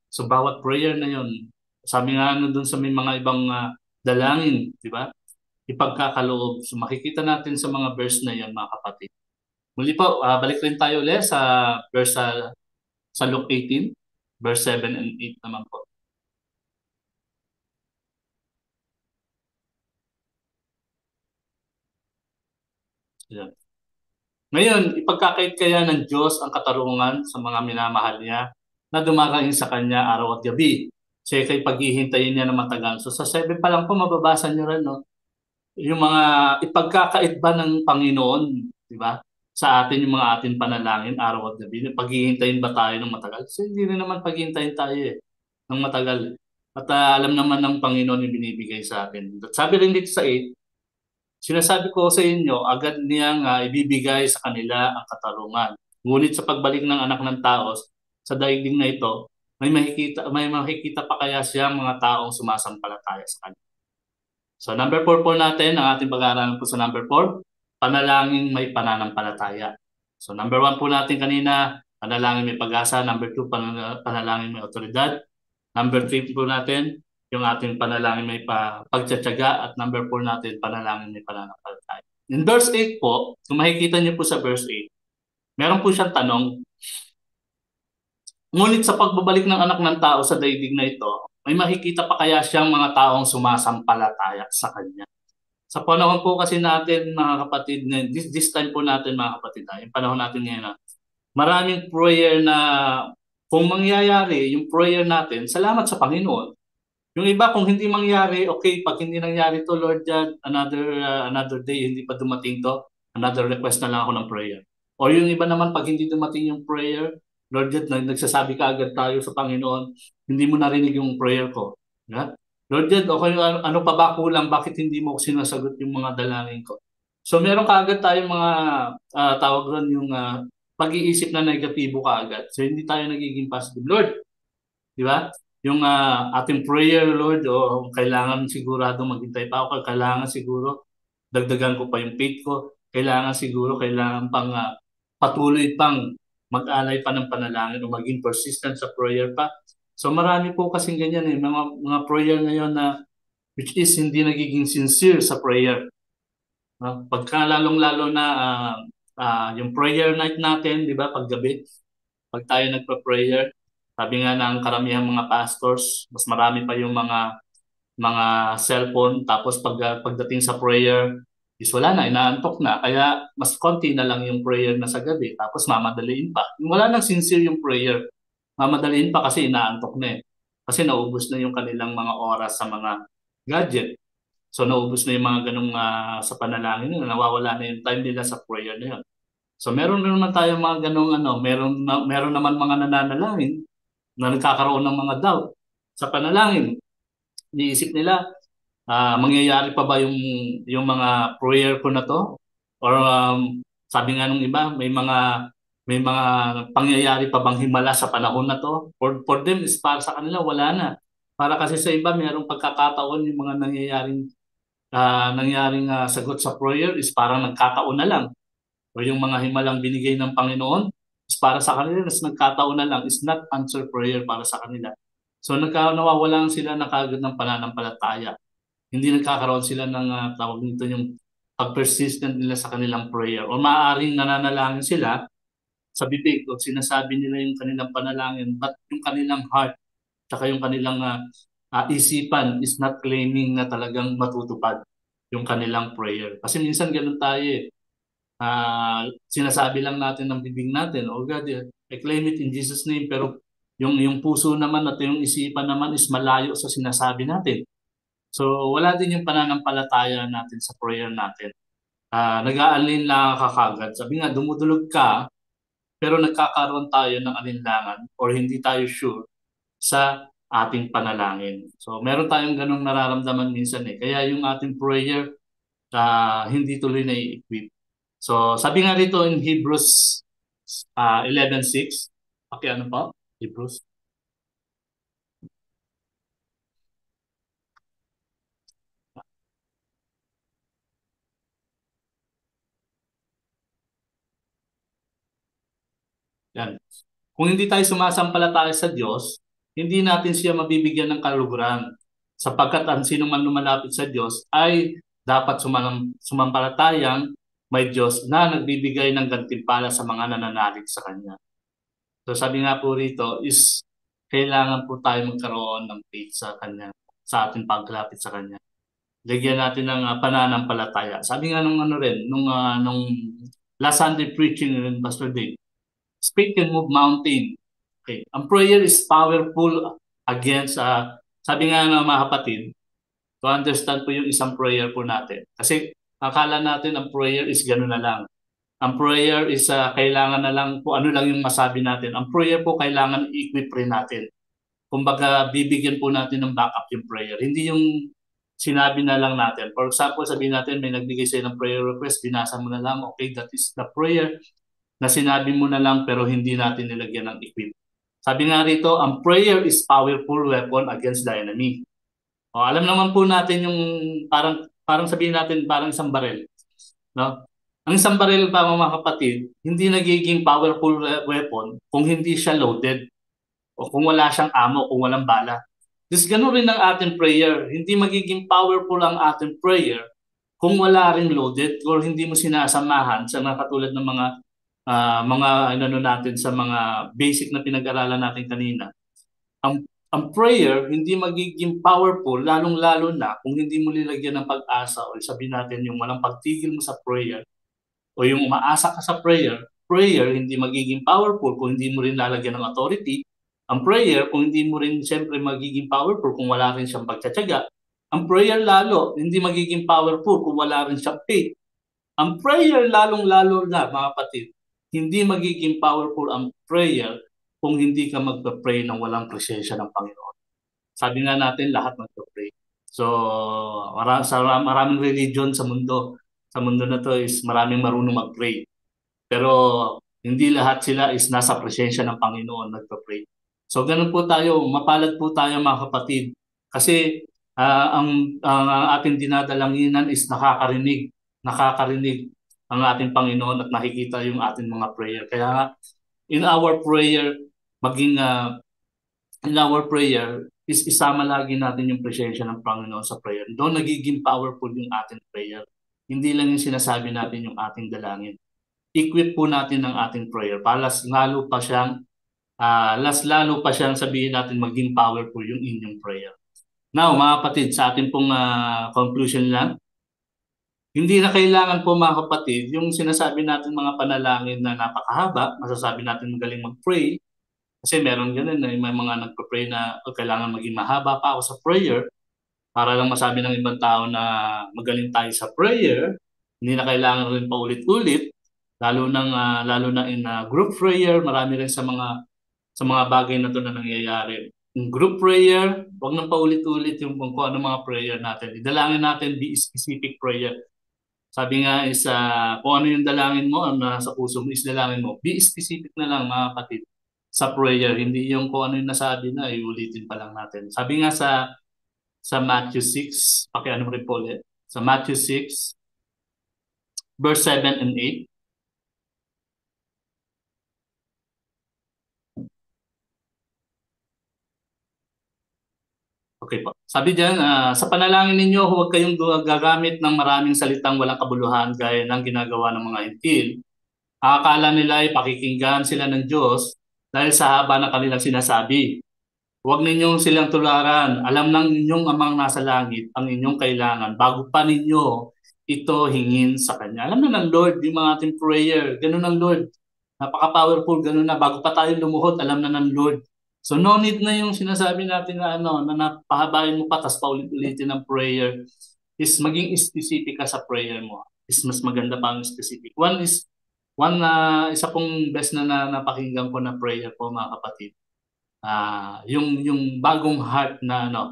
So, bawat prayer na yun, sabi nga doon sa may mga ibang dalangin, di ba? Ipagkakaloob. So makikita natin sa mga verse na yan, mga kapatid. Muli po, balik rin tayo ulit sa verse sa Luke 18, verse 7 and 8 naman po. Yan. Ngayon, ipagkakait kaya ng Diyos ang katarungan sa mga minamahal niya na dumarating sa kanya araw at gabi. Siya kay paghihintayin niya na matagal. So sa 7 pa lang po, mababasa niyo rin, no? Yung mga ipagkakait ba ng Panginoon, di ba? Sa atin yung mga ating panalangin araw at gabi. Paghihintayin ba tayo ng matagal? Kasi hindi rin naman paghihintayin tayo ng matagal. At alam naman ng Panginoon yung binibigay sa atin. At sabi rin dito sa 8, sinasabi ko sa inyo, agad niyang ibibigay sa kanila ang katarungan. Ngunit sa pagbalik ng anak ng tao sa daigdig na ito, may makikita pa kaya siya mga taong sumasampalataya sa kanya. So number 4 po natin, ang ating pag-aaralan po sa number 4, panalangin may pananampalataya. So number 1 po natin kanina, panalangin may pag-asa. Number 2, panalangin may otoridad. Number 3 po natin, yung ating panalangin may pagtsatsaga. At number 4 natin, panalangin may pananampalataya. In verse 8 po, kung makikita niyo po sa verse 8, meron po siyang tanong, ngunit sa pagbabalik ng anak ng tao sa daigdig na ito, may makikita pa kaya siyang mga taong sumasampalataya sa kanya. Sa panahon po kasi natin, mga kapatid, this time po natin, mga kapatid, yung panahon natin ngayon, maraming prayer na kung mangyayari, yung prayer natin, salamat sa Panginoon. Yung iba, kung hindi mangyari, okay, pag hindi nangyari to, Lord God, another day, hindi pa dumating to, Another request na lang ako ng prayer. O yung iba naman, pag hindi dumating yung prayer, Lord God, nagsasabi ka agad tayo sa Panginoon, hindi mo narinig yung prayer ko. Yeah? Lord God, okay, ano pa ba kulang? Bakit hindi mo sinasagot yung mga dalangin ko? So meron kaagad tayong mga tawag ron yung pag-iisip na negatibo kaagad. So hindi tayo nagiging positive. Lord, di ba? Yung ating prayer, Lord, o kailangan sigurado maghintay pa ako, kailangan siguro dagdagan ko pa yung faith ko, kailangan siguro, kailangan pang patuloy pang mag-alay pa ng panalangin o maging persistent sa prayer pa. So marami po kasing ganyan mga prayer ngayon na which is hindi nagiging sincere sa prayer. Pagka lalong-lalo na yung prayer night natin, di ba, paggabi, pag tayo nagpa-prayer, sabi nga ng karamihang mga pastors, mas marami pa yung mga cellphone, tapos pagdating sa prayer is wala na, inaantok na, kaya mas konti na lang yung prayer na sa gabi, tapos mamadaliin pa. Wala nang sincere yung prayer, mamadaliin pa kasi inaantok na eh. Kasi naubos na yung kanilang mga oras sa mga gadget. So naubos na yung mga ganung sa panalangin nila, nawawala na yung time nila sa prayer na yun. So meron na naman tayong mga ganung meron naman mga nananalangin na nagkakaroon ng mga doubt sa panalangin. Iniisip nila, mangyayari pa ba yung mga prayer ko na to? Or sabi nga nung iba, may mga pangyayari pa bang himala sa panahon na to? For them is para sa kanila wala na. Para kasi sa iba mayroong pagkakataon yung mga nangyaring sagot sa prayer is parang nagkataon na lang. O yung mga himalang binigay ng Panginoon is para sa kanila is nagkataon na lang, is not answer prayer para sa kanila. So nawawalan sila na kagad ng pananampalataya. Hindi nagkakaroon sila ng tawag nito yung pag-persistent nila sa kanilang prayer. O maaaring nananalangin sila sa bibig o sinasabi nila yung kanilang panalangin, but yung kanilang heart tsaka yung kanilang isipan is not claiming na talagang matutupad yung kanilang prayer. Kasi minsan ganun tayo eh. Sinasabi lang natin ng bibig natin, oh God, I claim it in Jesus' name, pero yung puso naman at yung isipan naman is malayo sa sinasabi natin. So wala din yung pananampalataya natin sa prayer natin. Nag-aalin lang kakagad. Sabi nga, dumudulog ka, pero nagkakaroon tayo ng alinlangan or hindi tayo sure sa ating panalangin. So meron tayong ganong nararamdaman minsan eh. Kaya yung ating prayer hindi tuloy na i-equip. So sabi nga dito in Hebrews 11:6, ano po? Hebrews. Yan. Kung hindi tayo sumasampalataya sa Diyos, hindi natin siya mabibigyan ng kaluguran. Sapagkat ang sino man lumalapit sa Diyos ay dapat sumampalatayang may Diyos na nagbibigay ng gantimpala sa mga nananalig sa Kanya. So sabi nga po rito is kailangan po tayo magkaroon ng faith sa Kanya, sa ating paglapit sa Kanya. Lagyan natin ng pananampalataya. Sabi nga nung nung last Sunday preaching rin, Pastor Dave, faith can move mountain. Okay. Ang prayer is powerful against, sabi nga ng mga kapatid, to understand po yung isang prayer po natin. Kasi akala natin ang prayer is gano'n na lang. Ang prayer is kailangan na lang po ano lang yung masabi natin. Ang prayer po kailangan i-equip rin natin. Kumbaga bibigyan po natin ng backup yung prayer. Hindi yung sinabi na lang natin. For example, sabihin natin may nagbigay sa'yo ng prayer request, binasa mo na lang, okay, that is the prayer na sinabi mo na lang pero hindi natin nilagyan ng equip. Sabi nga rito, ang prayer is powerful weapon against the enemy. O, alam naman po natin yung parang sabihin natin parang isang baril. No? Ang isang baril pa mga kapatid, hindi nagiging powerful weapon kung hindi siya loaded o kung wala siyang ammo, kung walang bala. Just ganun rin ang ating prayer. Hindi magiging powerful ang ating prayer kung wala rin loaded or hindi mo sinasamahan sa katulad ng mga ano natin sa mga basic na pinag-aralan natin kanina. Ang prayer hindi magiging powerful lalong-lalo na kung hindi mo nilagyan ng pag-asa o sabihin natin yung walang pagtigil mo sa prayer o yung umaasa ka sa prayer hindi magiging powerful kung hindi mo rin lalagyan ng authority. Ang prayer kung hindi mo rin siyempre magiging powerful kung wala rin siyang pagtsatsaga. Ang prayer lalo hindi magiging powerful kung wala rin siyang faith. Ang prayer, lalong-lalo na mga kapatid, hindi magiging powerful ang prayer kung hindi ka magpa-pray ng walang presensya ng Panginoon. Sabi nga natin, lahat magpa-pray. So, maraming religion sa mundo na to is maraming marunong mag-pray. Pero hindi lahat sila is nasa presensya ng Panginoon nagpa-pray. So ganun po tayo, mapalad po tayo mga kapatid. Kasi ang ating dinadalanginan is nakakarinig ang ating Panginoon at nakikita yung ating mga prayer. Kaya nga, in our prayer, maging in our prayer, is isama lagi natin yung presensya ng Panginoon sa prayer. Doon nagiging powerful yung ating prayer. Hindi lang yung sinasabi natin yung ating dalangin. Equip po natin ang ating prayer para lalo pa siyang sabihin natin maging powerful yung inyong prayer. Now, mga kapatid, sa ating pong conclusion lang, hindi na kailangan po mga kapatid yung sinasabi natin mga panalangin na napakahaba, masasabi natin magaling mag-pray, kasi meron ganun na may mga nagpa-pray na kailangan maging mahaba pa ako sa prayer para lang masabi ng ibang tao na magaling tayo sa prayer. Hindi na kailangan rin paulit-ulit, lalo na in group prayer, marami rin sa mga bagay na to na nangyayari. Yung group prayer, wag nang paulit-ulit yung kung ano mga prayer natin. Idalangin natin, be specific prayer. Sabi nga is kung ano yung dalangin mo, ano nasa puso mo is dalangin mo. Be specific na lang mga kapatid sa prayer, hindi yung kung ano yung nasabi na iulitin pa lang natin. Sabi nga sa Matthew 6, pakiano mo rin po ulit. Sa Matthew 6 verse 7 and 8. Okay po. Sabi diyan, sa panalangin ninyo, huwag kayong gagamit ng maraming salitang walang kabuluhan gaya ng ginagawa ng mga Hintil. Akala nila ay pakikinggan sila ng Diyos dahil sa haba ng kanilang sinasabi. Huwag ninyong silang tularan. Alam ng inyong amang nasa langit ang inyong kailangan bago pa ninyo ito hingin sa Kanya. Alam na ng Lord yung mga ating prayer. Ganun ang Lord. Napaka-powerful. Ganun na. Bago pa tayo lumuhod, alam na ng Lord. So no need na yung sinasabi natin na na napahabain mo pa tas paulit-ulitin ng prayer. Is maging specific ka sa prayer mo. Is mas maganda pa ang specific. Isa pong best na napakinggan ko na prayer po mga kapatid. Yung bagong heart na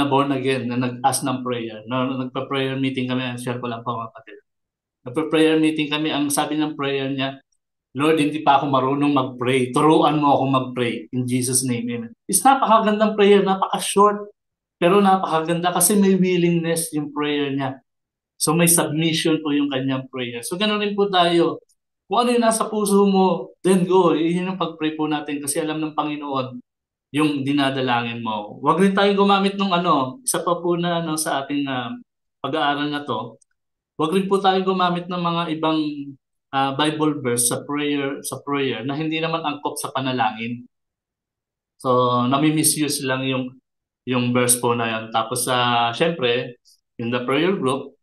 born again, na nag-ask ng prayer. Nagpa-prayer meeting kami, share ko lang po mga kapatid. Nagpa-prayer meeting kami, ang sabi ng prayer niya, Lord, hindi pa ako marunong mag-pray. Turuan mo ako mag-pray. In Jesus' name, amen. It's napakagandang prayer, napaka-short. Pero napakaganda kasi may willingness yung prayer niya. So may submission po yung kanyang prayer. So ganoon rin po tayo. Kung ano yung nasa puso mo, then go. Yun yung pag-pray po natin kasi alam ng Panginoon yung dinadalangin mo. Huwag rin tayong gumamit ng isa pa po na sa ating pag-aaral na to. Huwag rin po tayong gumamit ng mga ibang Bible verse sa prayer na hindi naman angkop sa panalangin. So, nami-misuse lang yung verse po na yan. Tapos, syempre, in the prayer group,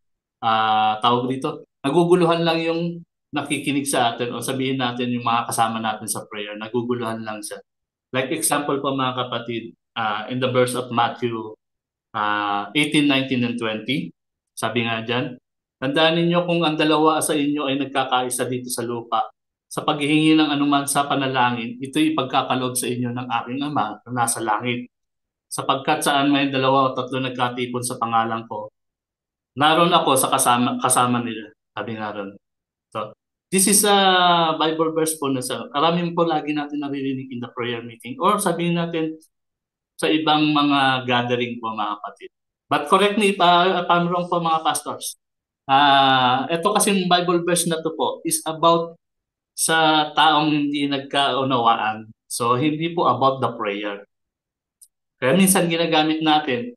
tawag dito, naguguluhan lang yung nakikinig sa atin o sabihin natin yung mga kasama natin sa prayer. Naguguluhan lang siya. Like example po mga kapatid, in the verse of Matthew 18, 19, and 20, sabi nga dyan, tandaan ninyo kung ang dalawa sa inyo ay nagkakaisa dito sa lupa. Sa paghihingi ng anuman sa panalangin, ito'y ipagkakaloob sa inyo ng aking Ama na nasa langit. Sapagkat saan may dalawa o tatlo nagkatipon sa pangalan ko, naroon ako sa kasama nila. Sabi nga ron. So, this is a Bible verse po na karamihan po lagi natin naririnig in the prayer meeting or sabihin natin sa ibang mga gathering po mga kapatid. But correct me if I'm wrong po mga pastors. Ito kasing Bible verse na to po is about sa taong hindi nagkaunawaan. So hindi po about the prayer. Kaya minsan ginagamit natin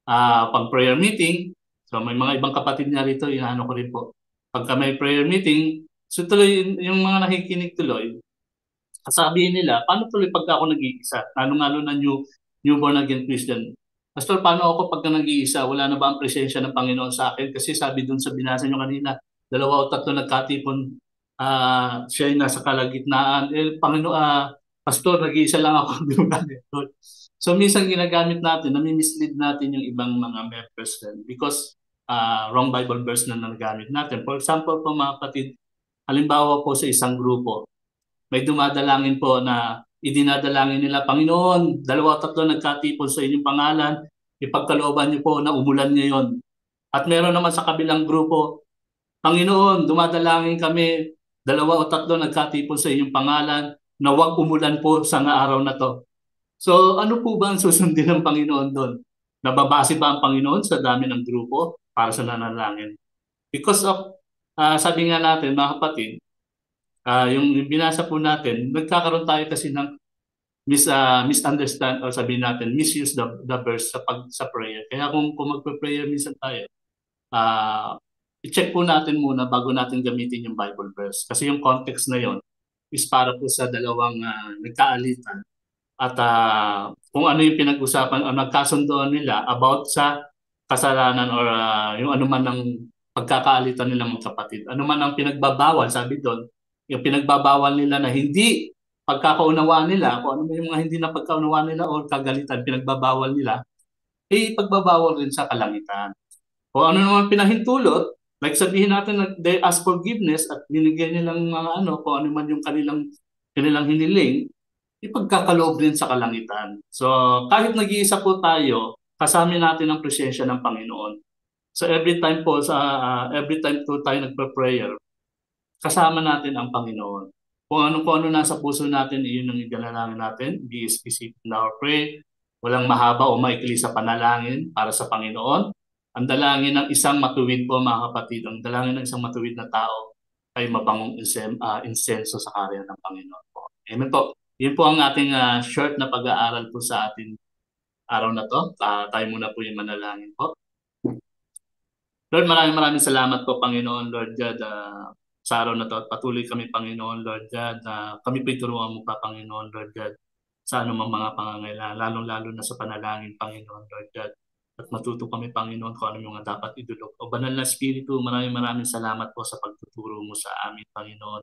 pag prayer meeting, so may mga ibang kapatid niya rito, inaano ko rin po. Pagka may prayer meeting, so tuloy yung mga nakikinig tuloy, sabihin nila, paano tuloy pagka ako nag-iisa? Lalo na newborn again Christian. Pastor, paano ako pagka nag-iisa? Wala na ba ang presensya ng Panginoon sa akin? Kasi sabi dun sa binasa nyo kanina, 2 o 3 nagkatipon, siya ay nasa kalagitnaan. Pastor, nag-iisa lang ako. So minsan ginagamit natin, nami-mislead natin yung ibang mga members because wrong Bible verse na nagamit natin. For example po mga kapatid, halimbawa po sa isang grupo, may dumadalangin po na idinadalangin nila, Panginoon, dalawa o tatlo nagkatipon sa inyong pangalan, ipagkalooban niyo po na umulan ngayon. At meron naman sa kabilang grupo, Panginoon, dumadalangin kami, dalawa o tatlo nagkatipon sa inyong pangalan, na huwag umulan po sa araw na to. So ano po ba ang susundin ng Panginoon doon? Nababase ba ang Panginoon sa dami ng grupo para sa nanalangin? Because of, sabi nga natin mga kapatid, yung binasa po natin, nagkakaroon tayo kasi ng misunderstand or sabihin natin, misuse the verse sa prayer. Kaya kung magpe-prayer minsan tayo, i-check po natin muna bago natin gamitin yung Bible verse. Kasi yung context na yon is para po sa dalawang nagkaalitan. At kung ano yung pinag-usapan o nagkasundoan nila about sa kasalanan or yung anuman ng pagkakaalitan nilang magkapatid. Anuman ang pinagbabawal, sabi doon, yung pinagbabawal nila na hindi pagkakaunawaan nila, kung ano yung mga hindi na pagkaunawaan nila o kagalitan, pinagbabawal nila, eh pagbabawal rin sa kalangitan. Kung ano naman pinahintulot, like sabihin natin na they ask forgiveness at binigyan nilang mga ano, kung ano man yung kanilang hiniling, ipagkakaloob din sa kalangitan. So kahit nag-iisa po tayo, kasama natin ang presensya ng Panginoon. So every time po tayo nagpa-prayer, kasama natin ang Panginoon. Kung ano nasa puso natin, iyon ang idalalangin natin. Be specific in our prayer. Walang mahaba o maikli sa panalangin para sa Panginoon. Ang dalangin ng isang matuwid po mga kapatid, ang dalangin ng isang matuwid na tao ay mabangong insenso sa karya ng Panginoon po. Amen po. Yun po ang ating short na pag-aaral po sa ating araw na to. Tayo muna po yung manalangin po. Lord, maraming salamat po, Panginoon, Lord God, sa araw na to. At patuloy kami, Panginoon, Lord God, kami po ituruan mo pa, Panginoon, Lord God, sa anumang mga pangangailangan, lalong-lalo na sa panalangin, Panginoon, Lord God. At matuto kami, Panginoon, kung ano yung mga dapat idulog. O Banal na Espiritu, maraming salamat po sa pagtuturo mo sa amin, Panginoon.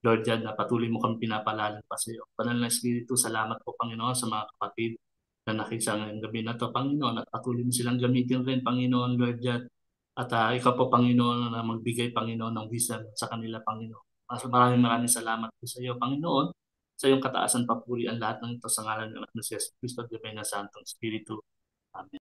Lord God, na patuloy mo kami pinapalalan pa sa iyo. Banal na Espiritu, salamat po, Panginoon, sa mga kapatid na nakisa ngayong gabi na to, Panginoon, at patuloy mo silang gamitin rin, Panginoon, Lord God. At ikaw po, Panginoon, na magbigay, Panginoon, ng wisdom sa kanila, Panginoon. Maraming salamat po sa iyo, Panginoon, sa iyong kataasan, papuri ang lahat ng ito sa ngalan ng Anak na si Jesus Cristo, Divina Santong Espiritu. Amen.